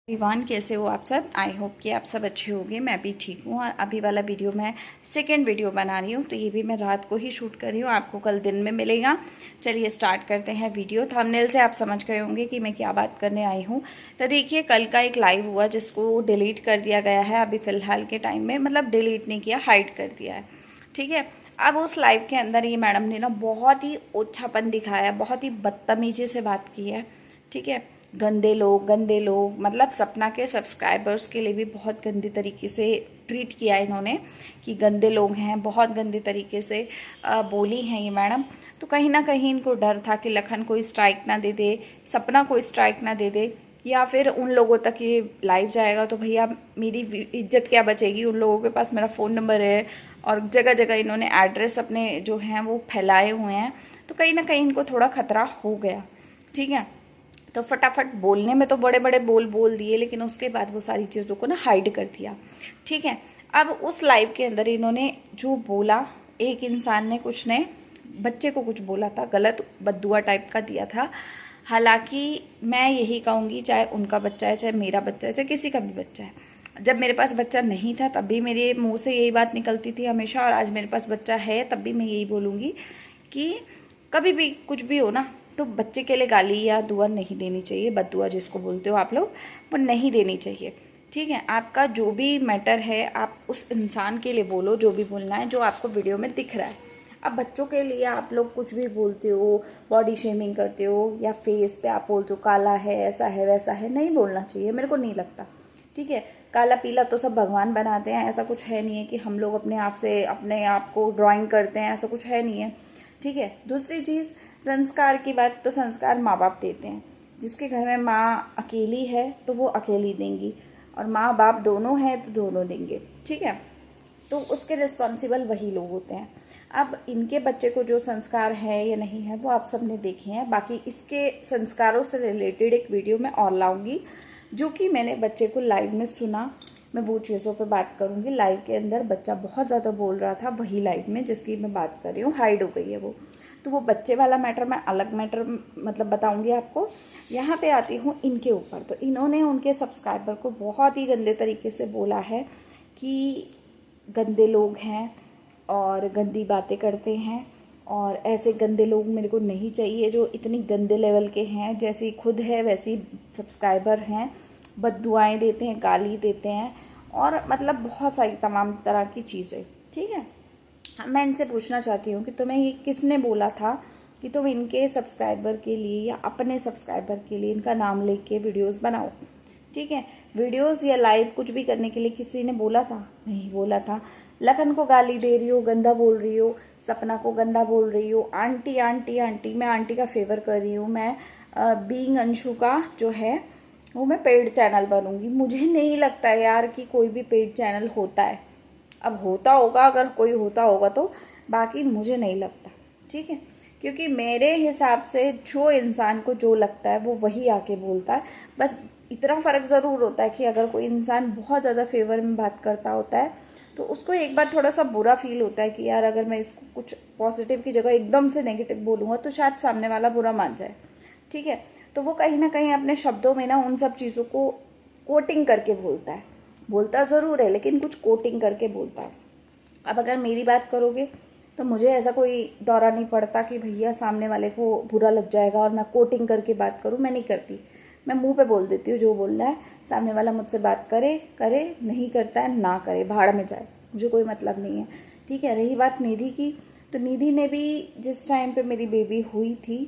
Everyone, कैसे हो आप सब। आई होप कि आप सब अच्छे होंगे। मैं भी ठीक हूँ। और अभी वाला वीडियो मैं सेकंड वीडियो बना रही हूँ, तो ये भी मैं रात को ही शूट कर रही हूँ, आपको कल दिन में मिलेगा। चलिए स्टार्ट करते हैं वीडियो। थंबनेल से आप समझ गए होंगे कि मैं क्या बात करने आई हूँ। तो देखिए, कल का एक लाइव हुआ जिसको डिलीट कर दिया गया है अभी फ़िलहाल के टाइम में, मतलब डिलीट नहीं किया, हाइड कर दिया है। ठीक है। अब उस लाइव के अंदर ये मैडम ने ना बहुत ही ओछापन दिखाया, बहुत ही बदतमीजी से बात की है। ठीक है। गंदे लोग मतलब सपना के सब्सक्राइबर्स के लिए भी बहुत गंदी तरीके से ट्रीट किया इन्होंने, कि गंदे लोग हैं, बहुत गंदे तरीके से बोली हैं ये मैडम। तो कहीं ना कहीं इनको डर था कि लखन को स्ट्राइक ना दे दे, सपना को स्ट्राइक ना दे दे, या फिर उन लोगों तक ये लाइव जाएगा तो भैया मेरी इज्जत क्या बचेगी। उन लोगों के पास मेरा फ़ोन नंबर है और जगह जगह इन्होंने एड्रेस अपने जो हैं वो फैलाए हुए हैं, तो कहीं ना कहीं इनको थोड़ा खतरा हो गया। ठीक है। तो फटाफट बोलने में तो बड़े बड़े बोल दिए, लेकिन उसके बाद वो सारी चीज़ों को ना हाइड कर दिया। ठीक है। अब उस लाइव के अंदर इन्होंने जो बोला, एक इंसान ने कुछ ने बच्चे को कुछ बोला था, गलत बद्दुआ टाइप का दिया था। हालांकि मैं यही कहूँगी, चाहे उनका बच्चा है, चाहे मेरा बच्चा है, चाहे किसी का भी बच्चा है, जब मेरे पास बच्चा नहीं था तब भी मेरे मुंह से यही बात निकलती थी हमेशा, और आज मेरे पास बच्चा है तब भी मैं यही बोलूँगी कि कभी भी कुछ भी हो ना, तो बच्चे के लिए गाली या दुआ नहीं देनी चाहिए। बद्दुआ जिसको बोलते हो आप लोग, वो नहीं देनी चाहिए। ठीक है। आपका जो भी मैटर है आप उस इंसान के लिए बोलो, जो भी बोलना है, जो आपको वीडियो में दिख रहा है। अब बच्चों के लिए आप लोग कुछ भी बोलते हो, बॉडी शेमिंग करते हो, या फेस पे आप बोलते हो काला है, ऐसा है, वैसा है, नहीं बोलना चाहिए, मेरे को नहीं लगता। ठीक है। काला पीला तो सब भगवान बनाते हैं, ऐसा कुछ है नहीं है कि हम लोग अपने आप से अपने आप को ड्राइंग करते हैं, ऐसा कुछ है नहीं है। ठीक है। दूसरी चीज़, संस्कार की बात, तो संस्कार माँ बाप देते हैं। जिसके घर में माँ अकेली है तो वो अकेली देंगी, और माँ बाप दोनों हैं तो दोनों देंगे। ठीक है। तो उसके रिस्पॉन्सिबल वही लोग होते हैं। अब इनके बच्चे को जो संस्कार है या नहीं है वो आप सब ने देखे हैं। बाकी इसके संस्कारों से रिलेटेड एक वीडियो मैं और लाऊंगी, जो कि मैंने बच्चे को लाइव में सुना। मैं वो चीज़ों पे बात करूंगी। लाइव के अंदर बच्चा बहुत ज़्यादा बोल रहा था, वही लाइव में जिसकी मैं बात कर रही हूँ, हाइड हो गई है वो। तो वो बच्चे वाला मैटर मैं अलग मैटर मतलब बताऊंगी आपको। यहाँ पे आती हूँ इनके ऊपर। तो इन्होंने उनके सब्सक्राइबर को बहुत ही गंदे तरीके से बोला है कि गंदे लोग हैं और गंदी बातें करते हैं, और ऐसे गंदे लोग मेरे को नहीं चाहिए जो इतनी गंदे लेवल के हैं। जैसी खुद है वैसी सब्सक्राइबर हैं, बद्दुआएं देते हैं, गाली देते हैं, और मतलब बहुत सारी तमाम तरह की चीज़ें। ठीक है। मैं इनसे पूछना चाहती हूँ कि तुम्हें ये किसने बोला था कि तुम इनके सब्सक्राइबर के लिए या अपने सब्सक्राइबर के लिए इनका नाम लेके वीडियोस बनाओ। ठीक है। वीडियोस या लाइव कुछ भी करने के लिए किसी ने बोला था? नहीं बोला था। लखन को गाली दे रही हो, गंदा बोल रही हो, सपना को गंदा बोल रही हो, आंटी आंटी आंटी। मैं आंटी का फेवर कर रही हूँ। मैं बीइंग अंशु का जो है वो मैं पेड चैनल बनूंगी। मुझे नहीं लगता यार कि कोई भी पेड चैनल होता है। अब होता होगा, अगर कोई होता होगा तो, बाकी मुझे नहीं लगता। ठीक है। क्योंकि मेरे हिसाब से जो इंसान को जो लगता है वो वही आके बोलता है। बस इतना फ़र्क ज़रूर होता है कि अगर कोई इंसान बहुत ज़्यादा फेवर में बात करता होता है तो उसको एक बार थोड़ा सा बुरा फील होता है कि यार अगर मैं इसको कुछ पॉजिटिव की जगह एकदम से नेगेटिव बोलूँगा तो शायद सामने वाला बुरा मान जाए। ठीक है। तो वो कहीं ना कहीं अपने शब्दों में ना उन सब चीज़ों को कोटिंग करके बोलता है। बोलता ज़रूर है लेकिन कुछ कोटिंग करके बोलता है। अब अगर मेरी बात करोगे तो मुझे ऐसा कोई दौरा नहीं पड़ता कि भैया सामने वाले को बुरा लग जाएगा और मैं कोटिंग करके बात करूं। मैं नहीं करती। मैं मुंह पे बोल देती हूँ जो बोलना है। सामने वाला मुझसे बात करे करे, नहीं करता है ना करे, भाड़ में जाए, मुझे कोई मतलब नहीं है। ठीक है। रही बात निधि की, तो निधि ने भी जिस टाइम पे मेरी बेबी हुई थी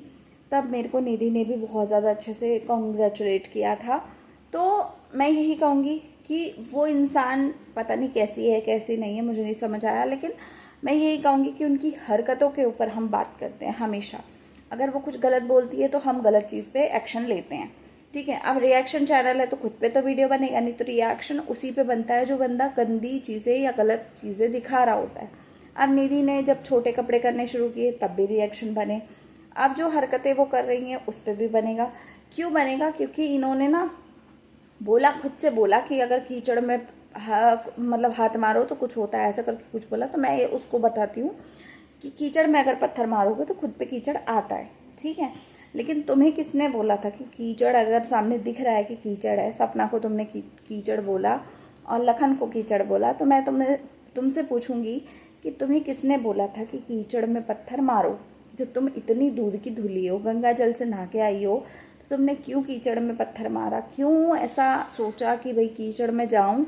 तब मेरे को निधि ने भी बहुत ज़्यादा अच्छे से कॉन्ग्रेचुलेट किया था। तो मैं यही कहूँगी कि वो इंसान पता नहीं कैसी है कैसी नहीं है, मुझे नहीं समझ आया, लेकिन मैं यही कहूँगी कि उनकी हरकतों के ऊपर हम बात करते हैं हमेशा। अगर वो कुछ गलत बोलती है तो हम गलत चीज़ पे एक्शन लेते हैं। ठीक है। अब रिएक्शन चैनल है तो खुद पे तो वीडियो बनेगा नहीं, तो रिएक्शन उसी पे बनता है जो बंदा गंदी चीज़ें या गलत चीज़ें दिखा रहा होता है। अब निधि ने जब छोटे कपड़े करने शुरू किए तब भी रिएक्शन बने। अब जो हरकतें वो कर रही हैं उस पर भी बनेगा। क्यों बनेगा? क्योंकि इन्होंने ना बोला, खुद से बोला कि अगर कीचड़ में मतलब हाथ मारो तो कुछ होता है, ऐसा करके कुछ बोला। तो मैं उसको बताती हूँ कि कीचड़ में अगर पत्थर मारोगे तो खुद पे कीचड़ आता है। ठीक है। लेकिन तुम्हें किसने बोला था कि कीचड़ अगर सामने दिख रहा है कि कीचड़ है, सपना को तुमने कीचड़ बोला और लखन को कीचड़ बोला, तो मैं तुमसे पूछूंगी कि तुम्हें किसने बोला था कि कीचड़ में पत्थर मारो? जब तुम इतनी दूध की धुली हो, गंगा जल से नहा के आई हो, तो तुमने क्यों कीचड़ में पत्थर मारा? क्यों ऐसा सोचा कि भाई कीचड़ में जाऊं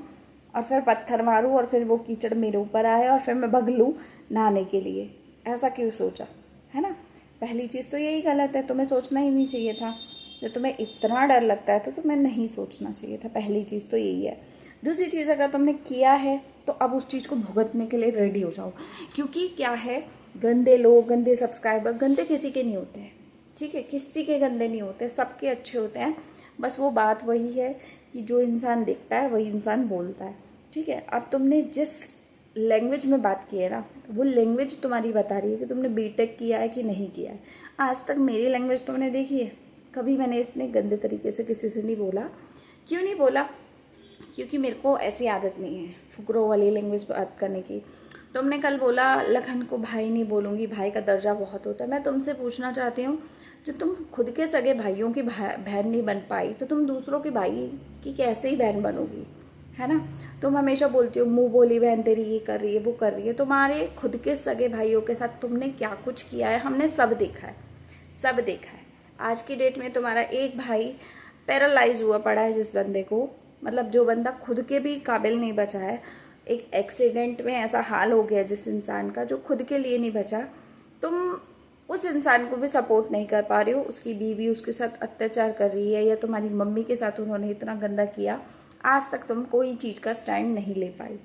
और फिर पत्थर मारूं और फिर वो कीचड़ मेरे ऊपर आए और फिर मैं भग लूँ नहाने के लिए? ऐसा क्यों सोचा, है ना? पहली चीज़ तो यही गलत है, तुम्हें सोचना ही नहीं चाहिए था। जब तुम्हें इतना डर लगता है तो तुम्हें नहीं सोचना चाहिए था। पहली चीज़ तो यही है। दूसरी चीज़, अगर तुमने किया है तो अब उस चीज़ को भुगतने के लिए रेडी हो जाओ, क्योंकि क्या है, गंदे लोग, गंदे सब्सक्राइबर, गंदे किसी के नहीं होते हैं, ठीक है? किसी के गंदे नहीं होते, सबके अच्छे होते हैं। बस वो बात वही है कि जो इंसान दिखता है वही इंसान बोलता है, ठीक है? अब तुमने जिस लैंग्वेज में बात की है ना, वो लैंग्वेज तुम्हारी बता रही है कि तुमने बीटेक किया है कि नहीं किया है। आज तक मेरी लैंग्वेज तुमने देखी है? कभी मैंने इतने गंदे तरीके से किसी से नहीं बोला। क्यों नहीं बोला? क्योंकि मेरे को ऐसी आदत नहीं है फुकरों वाली लैंग्वेज बात करने की। तुमने कल बोला लखन को भाई नहीं बोलूँगी, भाई का दर्जा बहुत होता है। मैं तुमसे पूछना चाहती हूँ, जब तुम खुद के सगे भाइयों की बहन नहीं बन पाई तो तुम दूसरों के भाई की कैसे ही बहन बनोगी, है ना? तुम हमेशा बोलती हो मुंह बोली बहन तेरी ये कर रही है, वो कर रही है। तुम्हारे खुद के सगे भाइयों के साथ तुमने क्या कुछ किया है, हमने सब देखा है, सब देखा है। आज की डेट में तुम्हारा एक भाई पैरालाइज हुआ पड़ा है, जिस बंदे को, मतलब जो बंदा खुद के भी काबिल नहीं बचा है, एक एक्सीडेंट में ऐसा हाल हो गया जिस इंसान का, जो खुद के लिए नहीं बचा। तुम उस इंसान को भी सपोर्ट नहीं कर पा रहे हो, उसकी बीवी उसके साथ अत्याचार कर रही है, या तुम्हारी मम्मी के साथ उन्होंने इतना गंदा किया, आज तक तुम कोई चीज़ का स्टैंड नहीं ले पाई,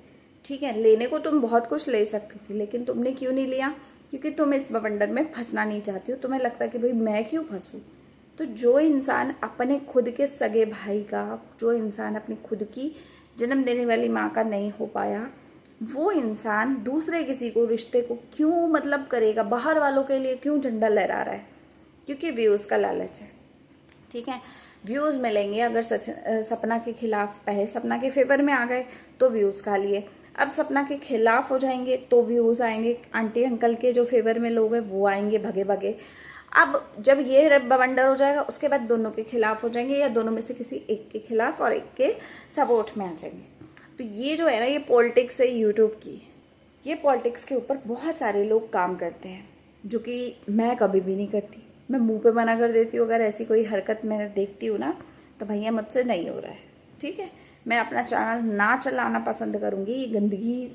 ठीक है? लेने को तुम बहुत कुछ ले सकती थी, लेकिन तुमने क्यों नहीं लिया? क्योंकि तुम इस बवंडर में फंसना नहीं चाहती हो। तुम्हें लगता है कि भाई मैं क्यों फंसूँ? तो जो इंसान अपने खुद के सगे भाई का, जो इंसान अपनी खुद की जन्म देने वाली माँ का नहीं हो पाया, वो इंसान दूसरे किसी को, रिश्ते को क्यों मतलब करेगा? बाहर वालों के लिए क्यों झंडा लहरा रहा है? क्योंकि व्यूज़ का लालच है, ठीक है? व्यूज़ मिलेंगे। अगर सपना के खिलाफ, पहले सपना के फेवर में आ गए तो व्यूज़ खा लिए, अब सपना के खिलाफ हो जाएंगे तो व्यूज़ आएंगे। आंटी अंकल के जो फेवर में लोग हैं वो आएंगे भगे भगे। अब जब ये बवंडर हो जाएगा, उसके बाद दोनों के खिलाफ हो जाएंगे, या दोनों में से किसी एक के खिलाफ और एक के सपोर्ट में आ जाएंगे। तो ये जो है ना, ये पॉलिटिक्स है यूट्यूब की। ये पॉलिटिक्स के ऊपर बहुत सारे लोग काम करते हैं, जो कि मैं कभी भी नहीं करती। मैं मुंह पे मना कर देती हूँ। अगर ऐसी कोई हरकत मैं देखती हूँ ना, तो भैया मुझसे नहीं हो रहा है, ठीक है? मैं अपना चैनल ना चलाना पसंद करूँगी ये गंदगी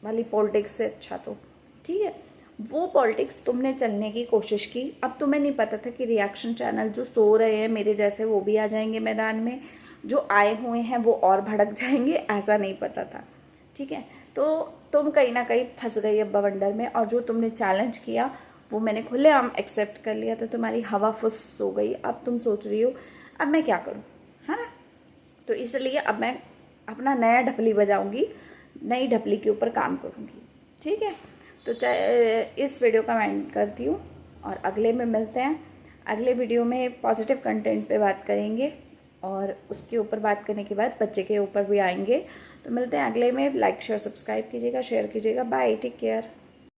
वाली पॉलिटिक्स से अच्छा तो, ठीक है? वो पॉलिटिक्स तुमने चलने की कोशिश की। अब तुम्हें नहीं पता था कि रिएक्शन चैनल जो सो रहे हैं मेरे जैसे, वो भी आ जाएंगे मैदान में, जो आए हुए हैं वो और भड़क जाएंगे, ऐसा नहीं पता था, ठीक है? तो तुम कहीं ना कहीं फंस गई अब बवंडर में, और जो तुमने चैलेंज किया वो मैंने खुलेआम एक्सेप्ट कर लिया, तो तुम्हारी हवा फुस हो गई। अब तुम सोच रही हो अब मैं क्या करूं, है ना? तो इसलिए अब मैं अपना नया ढपली बजाऊंगी, नई ढपली के ऊपर काम करूंगी, ठीक है? तो इस वीडियो का मैं एंड करती हूँ, और अगले में मिलते हैं। अगले वीडियो में पॉजिटिव कंटेंट पे बात करेंगे, और उसके ऊपर बात करने के बाद बच्चे के ऊपर भी आएंगे। तो मिलते हैं अगले में। लाइक शेयर सब्सक्राइब कीजिएगा, शेयर कीजिएगा। Bye, take care.